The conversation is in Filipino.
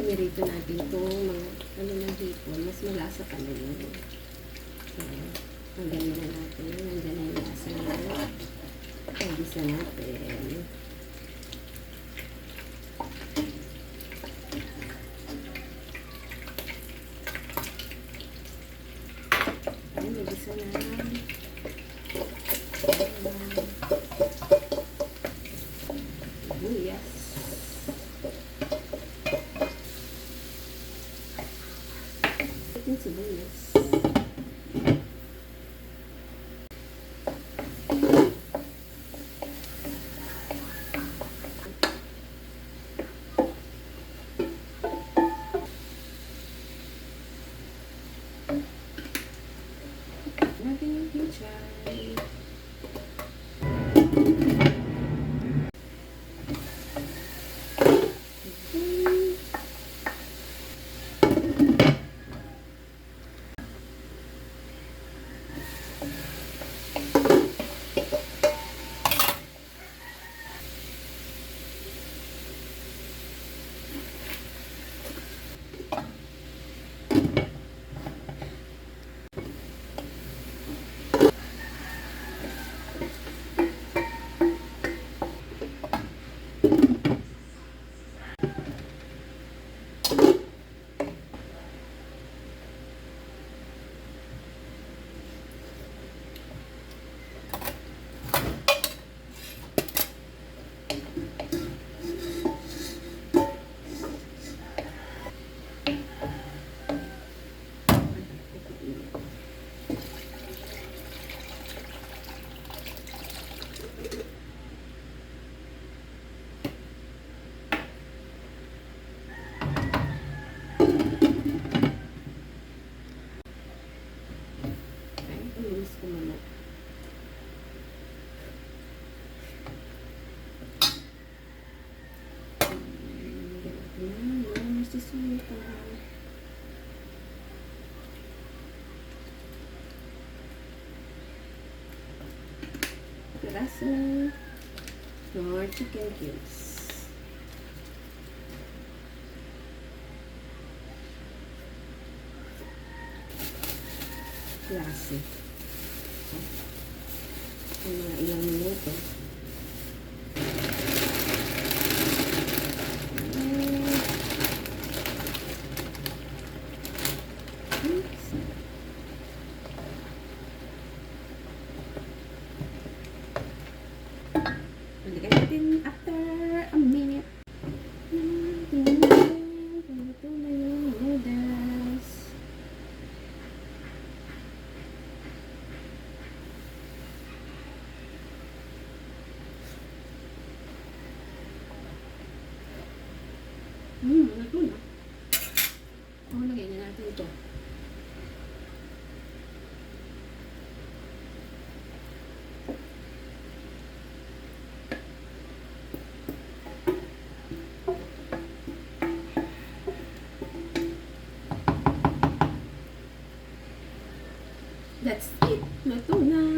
pinirito natin itong mga ano ng hipon, mas malasa pa na yun. So, hanggang na natin. Nandiyan na yung lasa nyo. Pagisa natin. Ayan, nagisa na. Buyas. Yung sibuyas. Natin yung pinchay. Ilis ko muna. Masisuyo pa lang. Piraso. More chicken cubes. Klase. Ang mga ilang minuto. Balikan natin after a minute. Ito na yung noodles. Ito na. Lagyan na natin ito. That's it. Luto na.